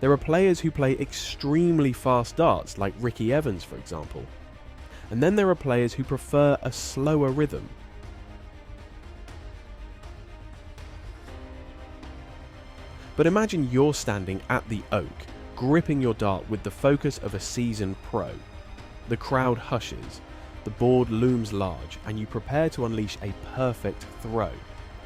There are players who play extremely fast darts, like Ricky Evans for example. And then there are players who prefer a slower rhythm. But imagine you're standing at the oak, gripping your dart with the focus of a seasoned pro. The crowd hushes, the board looms large, and you prepare to unleash a perfect throw.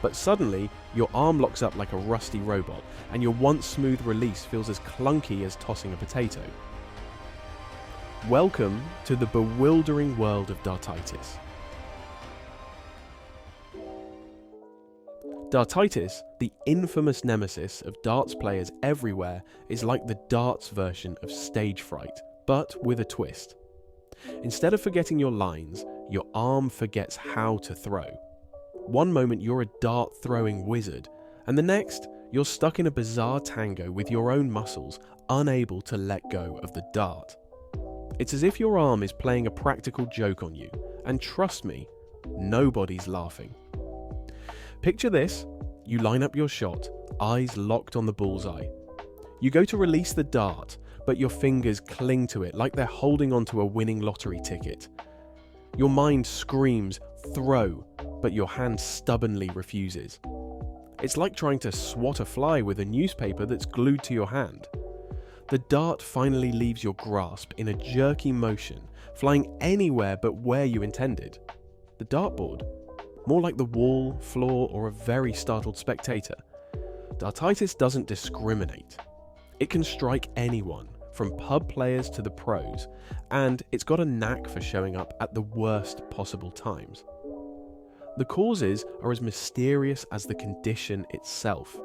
But suddenly, your arm locks up like a rusty robot, and your once smooth release feels as clunky as tossing a potato. Welcome to the bewildering world of Dartitis. Dartitis, the infamous nemesis of darts players everywhere, is like the darts version of stage fright, but with a twist. Instead of forgetting your lines, your arm forgets how to throw. One moment you're a dart throwing wizard, and the next you're stuck in a bizarre tango with your own muscles, unable to let go of the dart. It's as if your arm is playing a practical joke on you, and trust me, nobody's laughing. Picture this: you line up your shot, eyes locked on the bullseye. You go to release the dart, but your fingers cling to it like they're holding onto a winning lottery ticket. Your mind screams, "Throw," but your hand stubbornly refuses. It's like trying to swat a fly with a newspaper that's glued to your hand. The dart finally leaves your grasp in a jerky motion, flying anywhere but where you intended. The dartboard? More like the wall, floor, or a very startled spectator. Dartitis doesn't discriminate. It can strike anyone, from pub players to the pros, and it's got a knack for showing up at the worst possible times. The causes are as mysterious as the condition itself.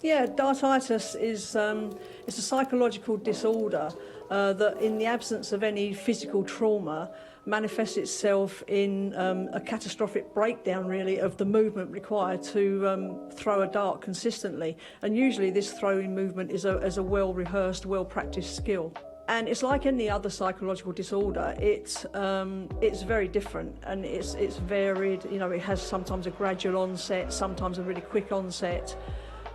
Yeah, Dartitis is it's a psychological disorder that, in the absence of any physical trauma, manifests itself in a catastrophic breakdown, really, of the movement required to throw a dart consistently. And usually this throwing movement is a well-rehearsed, well-practiced skill. And it's like any other psychological disorder. It's very different, and it's varied. You know, it has sometimes a gradual onset, sometimes a really quick onset.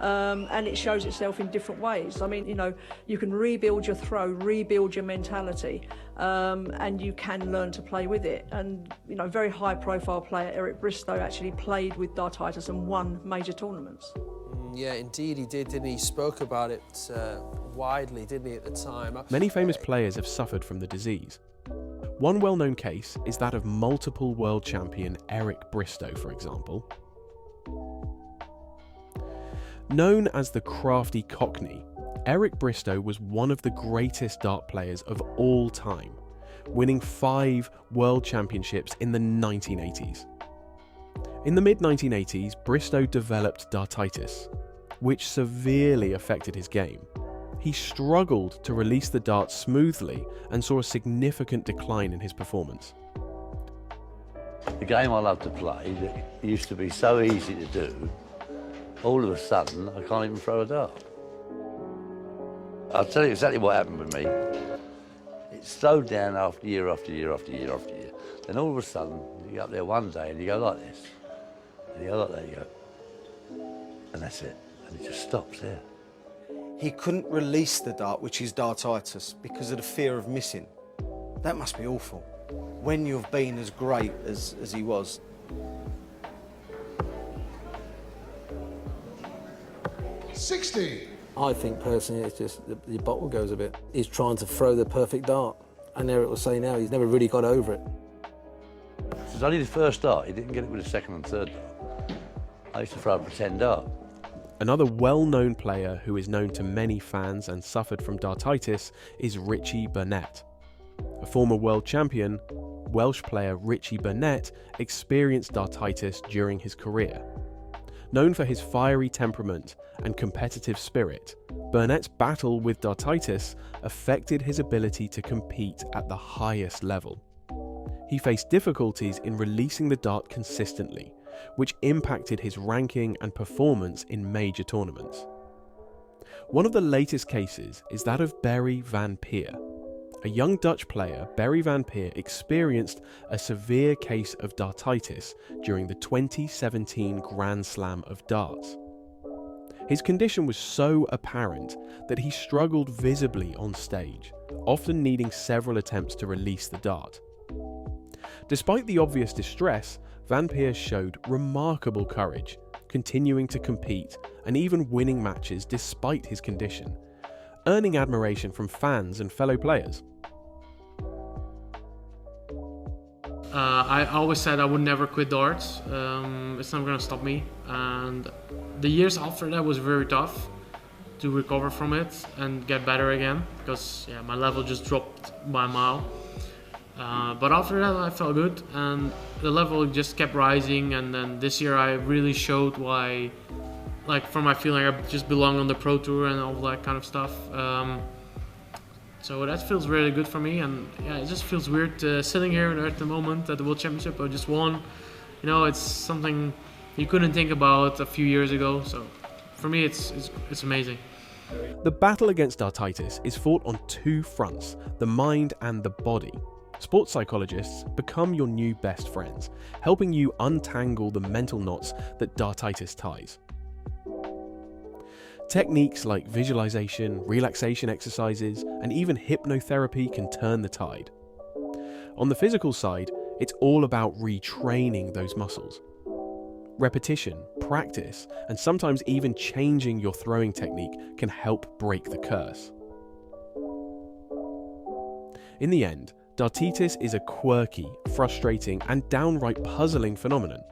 And it shows itself in different ways. I mean, you know, you can rebuild your throw, rebuild your mentality, and you can learn to play with it. And, you know, very high-profile player Eric Bristow actually played with Dartitis and won major tournaments. Yeah, indeed he did, didn't he? He spoke about it widely, didn't he, at the time? Many famous players have suffered from the disease. One well-known case is that of multiple world champion Eric Bristow, for example. Known as the crafty Cockney, Eric Bristow was one of the greatest dart players of all time, winning 5 world championships in the 1980s. In the mid-1980s, Bristow developed Dartitis, which severely affected his game. He struggled to release the dart smoothly and saw a significant decline in his performance. The game I love to play, that used to be so easy to do, all of a sudden, I can't even throw a dart. I'll tell you exactly what happened with me. It slowed down after year after year after year after year. Then all of a sudden, you go up there one day and you go like this. And you go like that, you go. And that's it. And it just stops there. He couldn't release the dart, which is Dartitis, because of the fear of missing. That must be awful. When you've been as great as he was. I think personally it's just the bottle goes a bit. He's trying to throw the perfect dart, and Eric will say now he's never really got over it. It was only the first dart, he didn't get it with the second and third dart. I used to throw a pretend dart. Another well-known player who is known to many fans and suffered from Dartitis is Richie Burnett. A former world champion, Welsh player Richie Burnett experienced Dartitis during his career. Known for his fiery temperament and competitive spirit, Burnett's battle with Dartitis affected his ability to compete at the highest level. He faced difficulties in releasing the dart consistently, which impacted his ranking and performance in major tournaments. One of the latest cases is that of Barry van Peer. A young Dutch player, Barry van Peer, experienced a severe case of Dartitis during the 2017 Grand Slam of Darts. His condition was so apparent that he struggled visibly on stage, often needing several attempts to release the dart. Despite the obvious distress, Van Peers showed remarkable courage, continuing to compete and even winning matches despite his condition, earning admiration from fans and fellow players. I always said I would never quit darts. It's not going to stop me. And the years after that was very tough to recover from it and get better again, because my level just dropped by a mile. But after that I felt good and the level just kept rising, and then this year I really showed why, like, from my feeling I just belong on the Pro Tour and all that kind of stuff. So that feels really good for me, and it just feels weird sitting here at the moment at the World Championship. I just won. You know, it's something you couldn't think about a few years ago. So for me, it's amazing. The battle against Dartitis is fought on two fronts, the mind and the body. Sports psychologists become your new best friends, helping you untangle the mental knots that Dartitis ties. Techniques like visualization, relaxation exercises, and even hypnotherapy can turn the tide. On the physical side, it's all about retraining those muscles. Repetition, practice, and sometimes even changing your throwing technique can help break the curse. In the end, Dartitis is a quirky, frustrating, and downright puzzling phenomenon.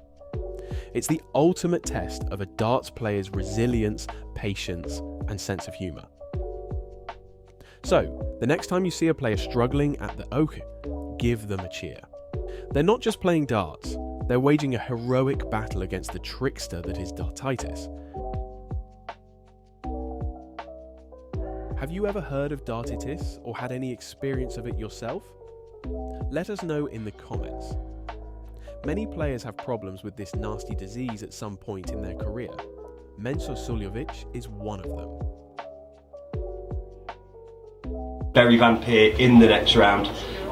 It's the ultimate test of a darts player's resilience, patience, and sense of humour. So, the next time you see a player struggling at the Oak, give them a cheer. They're not just playing darts, they're waging a heroic battle against the trickster that is Dartitis. Have you ever heard of Dartitis or had any experience of it yourself? Let us know in the comments. Many players have problems with this nasty disease at some point in their career. Menzo Suljovic is one of them. Barry Van Peer in the next round.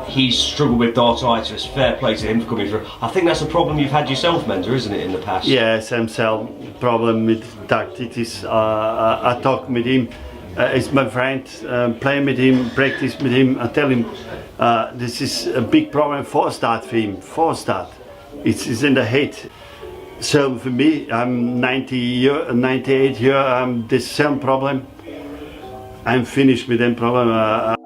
He's struggled with Dartitis. Fair play to him for coming through. I think that's a problem you've had yourself, Menzo, isn't it, in the past? Yeah, same problem with Dartitis. I talk with him. He's my friend. Play with him, practice with him. I tell him this is a big problem for start for him. For start. It's in the head. So for me, I'm 98 years, this same problem. I'm finished with that problem.